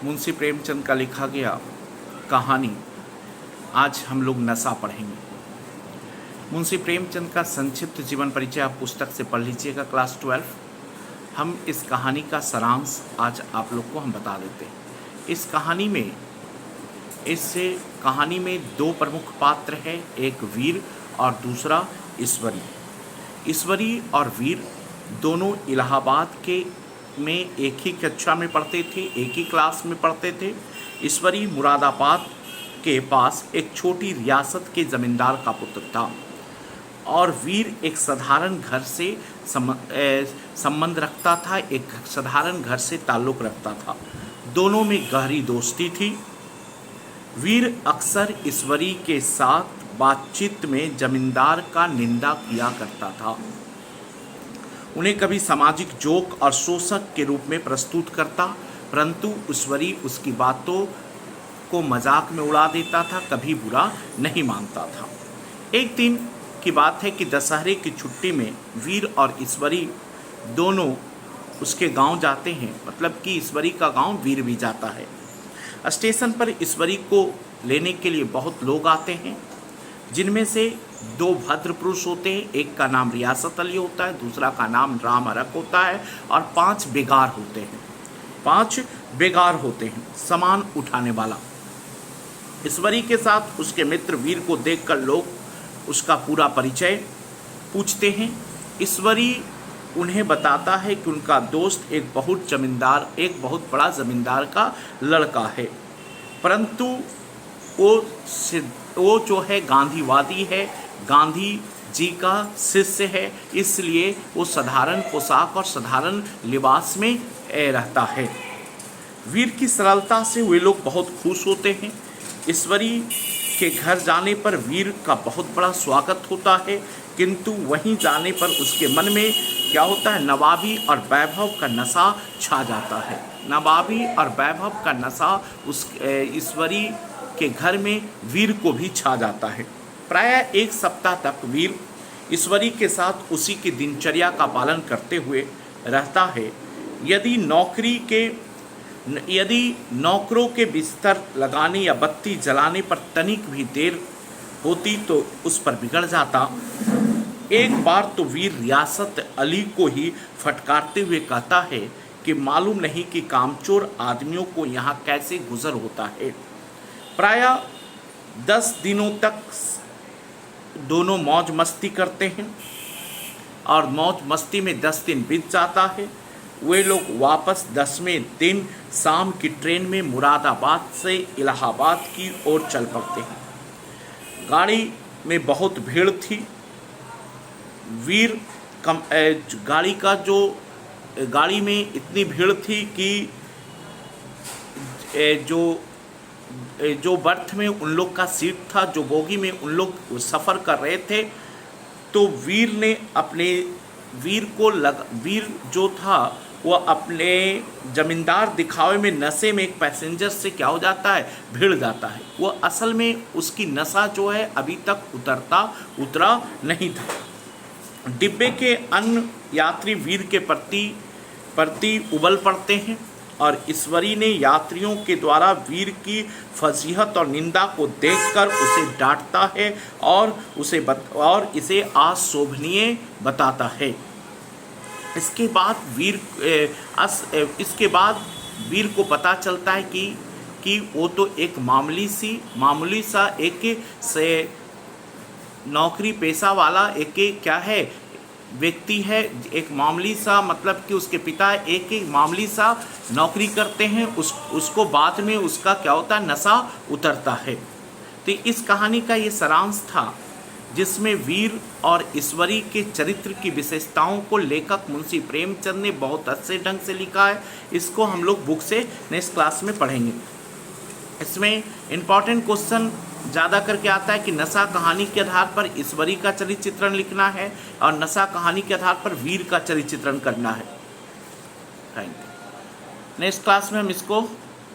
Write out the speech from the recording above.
मुंशी प्रेमचंद का लिखा गया कहानी आज हम लोग नशा पढ़ेंगे। मुंशी प्रेमचंद का संक्षिप्त जीवन परिचय आप पुस्तक से पढ़ लीजिएगा क्लास 12। हम इस कहानी का सारांश आज आप लोग को हम बता देते हैं। इस कहानी में दो प्रमुख पात्र हैं, एक वीर और दूसरा ईश्वरी। ईश्वरी और वीर दोनों इलाहाबाद में एक ही कक्षा में पढ़ते थे, एक ही क्लास में पढ़ते थे। ईश्वरी मुरादाबाद के पास एक छोटी रियासत के ज़मींदार का पुत्र था और वीर एक साधारण घर से संबंध रखता था, एक साधारण घर से ताल्लुक़ रखता था। दोनों में गहरी दोस्ती थी। वीर अक्सर ईश्वरी के साथ बातचीत में जमींदार का निंदा किया करता था। उन्हें कभी सामाजिक जोक और शोषक के रूप में प्रस्तुत करता, परंतु ईश्वरी उसकी बातों को मजाक में उड़ा देता था, कभी बुरा नहीं मानता था। एक दिन की बात है कि दशहरे की छुट्टी में वीर और ईश्वरी दोनों उसके गांव जाते हैं, मतलब कि ईश्वरी का गांव वीर भी जाता है। स्टेशन पर ईश्वरी को लेने के लिए बहुत लोग आते हैं, जिनमें से दो भद्र पुरुष होते हैं, एक का नाम रियासत अली होता है, दूसरा का नाम राम अरक होता है, और 5 बेगार होते हैं। 5 बेगार होते हैं, सामान उठाने वाला। ईश्वरी के साथ उसके मित्र वीर को देखकर लोग उसका पूरा परिचय पूछते हैं। ईश्वरी उन्हें बताता है कि उनका दोस्त एक बहुत बड़ा जमींदार का लड़का है, परंतु वो जो है गांधीवादी है, गांधी जी का शिष्य है, इसलिए वो साधारण पोशाक और साधारण लिबास में रहता है। वीर की सरलता से वे लोग बहुत खुश होते हैं। ईश्वरी के घर जाने पर वीर का बहुत बड़ा स्वागत होता है, किंतु वहीं जाने पर उसके मन में क्या होता है, नवाबी और वैभव का नशा छा जाता है। नवाबी और वैभव का नशा उस ईश्वरी के घर में वीर को भी छा जाता है। प्रायः 1 सप्ताह तक वीर ईश्वरी के साथ उसी की दिनचर्या का पालन करते हुए रहता है। यदि नौकरों के बिस्तर लगाने या बत्ती जलाने पर तनिक भी देर होती तो उस पर बिगड़ जाता। एक बार तो वीर रियासत अली को ही फटकारते हुए कहता है कि मालूम नहीं कि कामचोर आदमियों को यहाँ कैसे गुजर होता है। प्रायः 10 दिनों तक दोनों मौज मस्ती करते हैं और मौज मस्ती में 10 दिन बीत जाता है। वे लोग वापस 10वें दिन शाम की ट्रेन में मुरादाबाद से इलाहाबाद की ओर चल पड़ते हैं। गाड़ी में बहुत भीड़ थी। गाड़ी में इतनी भीड़ थी कि जो बर्थ में उन लोग का सीट था, जो बोगी में उन लोग सफ़र कर रहे थे, तो वीर जो था वो अपने जमींदार दिखावे में नशे में एक पैसेंजर से क्या हो जाता है, भिड़ जाता है। वो असल में उसकी नशा जो है अभी तक उतरा नहीं था। डिब्बे के अन्य यात्री वीर के प्रति उबल पड़ते हैं और ईश्वरी ने यात्रियों के द्वारा वीर की फजीहत और निंदा को देखकर उसे डांटता है और इसे अशोभनीय बताता है। इसके बाद वीर को पता चलता है कि वो तो एक मामूली सा नौकरी पेशा वाला क्या है व्यक्ति है, एक मामूली सा, मतलब कि उसके पिता एक मामूली सा नौकरी करते हैं, उसको बाद में उसका क्या होता है, नशा उतरता है। तो इस कहानी का ये सारांश था, जिसमें वीर और ईश्वरी के चरित्र की विशेषताओं को लेखक मुंशी प्रेमचंद ने बहुत अच्छे ढंग से लिखा है। इसको हम लोग बुक से नेक्स्ट क्लास में पढ़ेंगे। इसमें इम्पॉर्टेंट क्वेश्चन ज़्यादा करके आता है कि नशा कहानी के आधार पर ईश्वरी का चरित्र चित्रण लिखना है और नशा कहानी के आधार पर वीर का चरित्र चित्रण करना है। Thank you. नेक्स्ट क्लास में हम इसको